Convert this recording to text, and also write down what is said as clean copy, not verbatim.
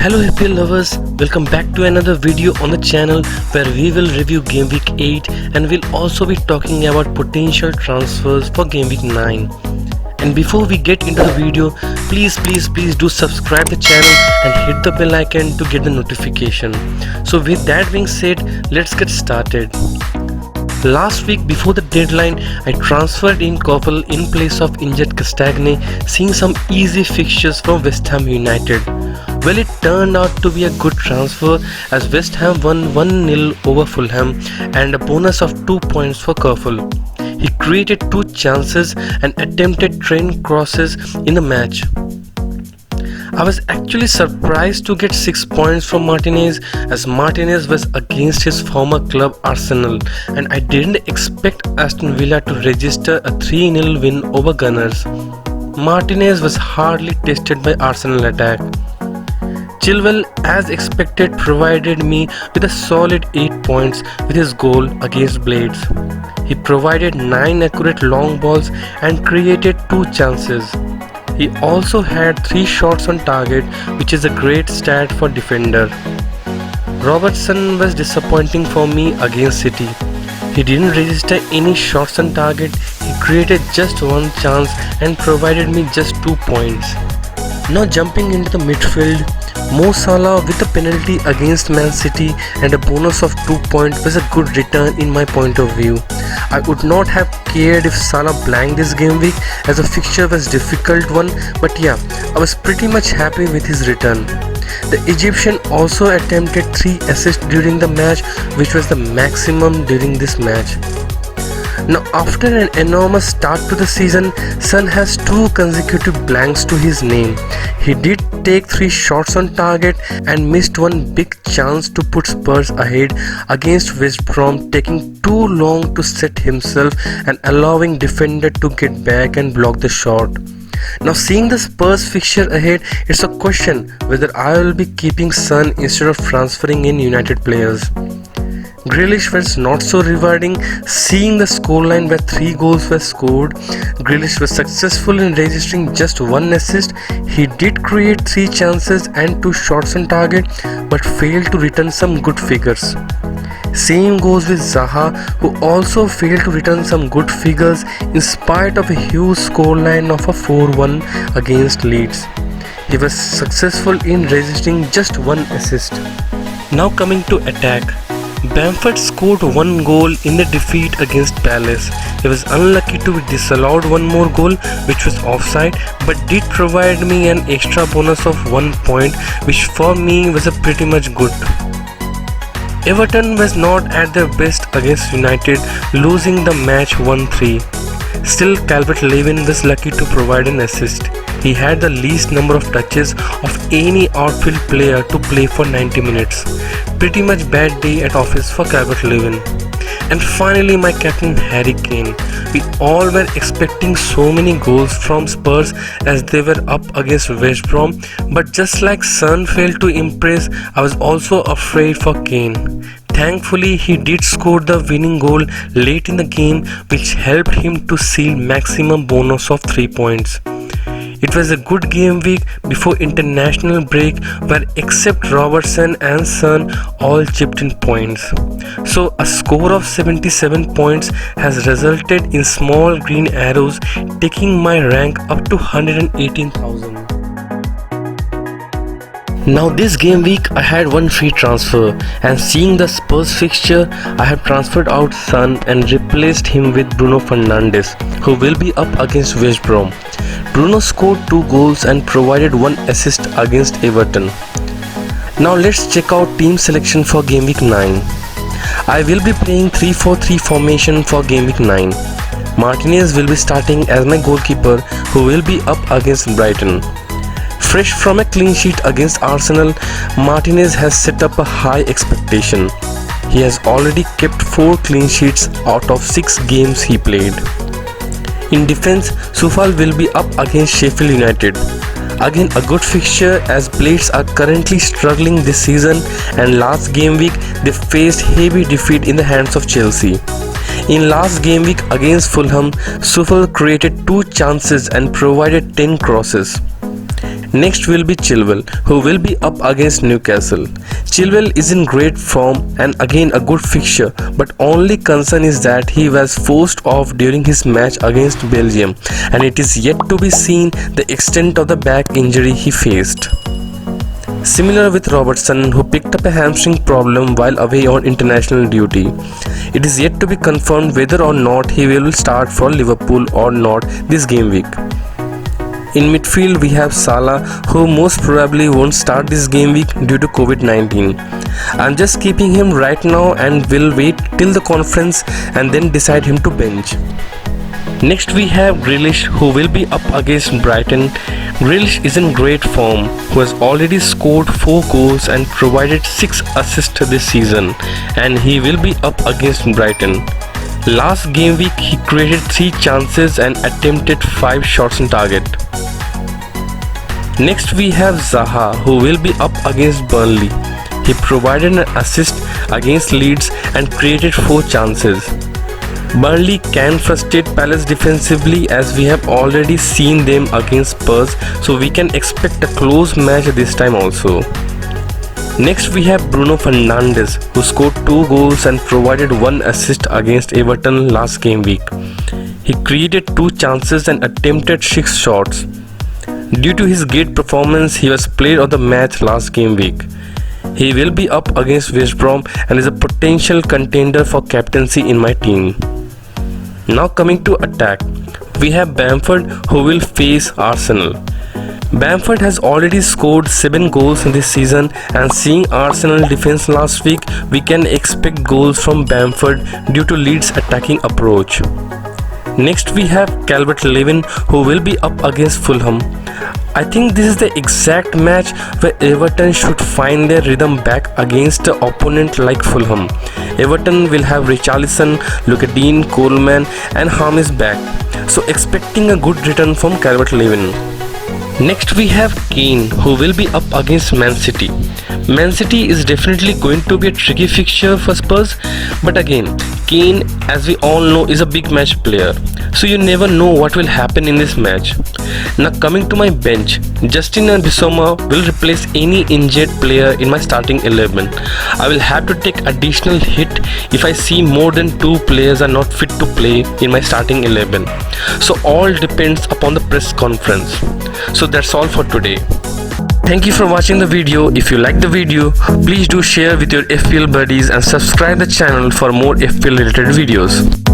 Hello EPL lovers, welcome back to another video on the channel where we will review Game Week 8 and we'll also be talking about potential transfers for Game Week 9. And before we get into the video, please do subscribe the channel and hit the bell icon to get the notification. So with that being said, let's get started. Last week before the deadline, I transferred in Koppel in place of injured Castagne, seeing some easy fixtures from West Ham United. Well, it turned out to be a good transfer as West Ham won 1-0 over Fulham and a bonus of 2 points for Koppel. He created 2 chances and attempted train crosses in the match. I was actually surprised to get 6 points from Martinez as Martinez was against his former club Arsenal, and I didn't expect Aston Villa to register a 3-0 win over Gunners. Martinez was hardly tested by Arsenal attack. Chilwell, as expected, provided me with a solid 8 points with his goal against Blades. He provided 9 accurate long balls and created 2 chances. He also had 3 shots on target, which is a great stat for defender. Robertson was disappointing for me against City. He didn't register any shots on target, he created just 1 chance and provided me just 2 points. Now jumping into the midfield, Mo Salah with a penalty against Man City and a bonus of 2 points was a good return in my point of view. I would not have cared if Salah blanked this game week as the fixture was a difficult one, but yeah, I was pretty much happy with his return. The Egyptian also attempted 3 assists during the match, which was the maximum during this match. Now after an enormous start to the season, Son has 2 consecutive blanks to his name. He did take 3 shots on target and missed 1 big chance to put Spurs ahead against West Brom, taking too long to set himself and allowing defender to get back and block the shot. Now seeing the Spurs fixture ahead, it's a question whether I will be keeping Son instead of transferring in United players. Grealish was not so rewarding, seeing the scoreline where 3 goals were scored. Grealish was successful in registering just 1 assist. He did create 3 chances and 2 shots on target but failed to return some good figures. Same goes with Zaha, who also failed to return some good figures in spite of a huge scoreline of a 4-1 against Leeds. He was successful in registering just 1 assist. Now coming to attack. Bamford scored 1 goal in the defeat against Palace. He was unlucky to be disallowed 1 more goal, which was offside, but did provide me an extra bonus of 1 point, which for me was a pretty much good. Everton was not at their best against United, losing the match 1-3. Still, Calvert-Lewin was lucky to provide an assist. He had the least number of touches of any outfield player to play for 90 minutes. Pretty much bad day at office for Calvert-Lewin. And finally my captain Harry Kane. We all were expecting so many goals from Spurs as they were up against West Brom, but just like Son failed to impress, I was also afraid for Kane. Thankfully, he did score the winning goal late in the game, which helped him to seal maximum bonus of 3 points. It was a good game week before international break where except Robertson and Son all chipped in points. So a score of 77 points has resulted in small green arrows taking my rank up to 118,000. Now this game week I had 1 free transfer, and seeing the Spurs fixture, I have transferred out Son and replaced him with Bruno Fernandes, who will be up against West Brom. Bruno scored 2 goals and provided 1 assist against Everton. Now let's check out team selection for Game Week 9. I will be playing 3-4-3 formation for Game Week 9. Martinez will be starting as my goalkeeper, who will be up against Brighton. Fresh from a clean sheet against Arsenal, Martinez has set up a high expectation. He has already kept 4 clean sheets out of 6 games he played. In defense, Soufal will be up against Sheffield United. Again a good fixture as Blades are currently struggling this season, and last game week they faced heavy defeat in the hands of Chelsea. In last game week against Fulham, Soufal created 2 chances and provided 10 crosses. Next will be Chilwell, who will be up against Newcastle. Chilwell is in great form and again a good fixture, but only concern is that he was forced off during his match against Belgium, and it is yet to be seen the extent of the back injury he faced. Similar with Robertson, who picked up a hamstring problem while away on international duty. It is yet to be confirmed whether or not he will start for Liverpool or not this game week. In midfield, we have Salah, who most probably won't start this game week due to COVID-19. I'm just keeping him right now and will wait till the conference and then decide him to bench. Next we have Grealish, who will be up against Brighton. Grealish is in great form, who has already scored 4 goals and provided 6 assists this season, and he will be up against Brighton. Last game week he created 3 chances and attempted 5 shots on target. Next we have Zaha, who will be up against Burnley. He provided an assist against Leeds and created 4 chances. Burnley can frustrate Palace defensively, as we have already seen them against Spurs, so we can expect a close match this time also. Next we have Bruno Fernandes, who scored 2 goals and provided 1 assist against Everton last game week. He created 2 chances and attempted 6 shots. Due to his great performance, he was player of the match last game week. He will be up against West Brom and is a potential contender for captaincy in my team. Now coming to attack, we have Bamford, who will face Arsenal. Bamford has already scored 7 goals in this season, and seeing Arsenal defense last week, we can expect goals from Bamford due to Leeds' attacking approach. Next we have Calvert-Lewin, who will be up against Fulham. I think this is the exact match where Everton should find their rhythm back against an opponent like Fulham. Everton will have Richarlison, Luke Dean, Coleman and James back, so expecting a good return from Calvert-Lewin. Next we have Kane, who will be up against Man City. Man City is definitely going to be a tricky fixture for Spurs, but again, Kane, as we all know, is a big match player, so you never know what will happen in this match. Now coming to my bench, Justin Bissouma will replace any injured player in my starting 11. I will have to take additional hit if I see more than 2 players are not fit to play in my starting 11. So all depends upon the press conference. So that's all for today. Thank you for watching the video. If you like the video, please do share with your FPL buddies and subscribe the channel for more FPL related videos.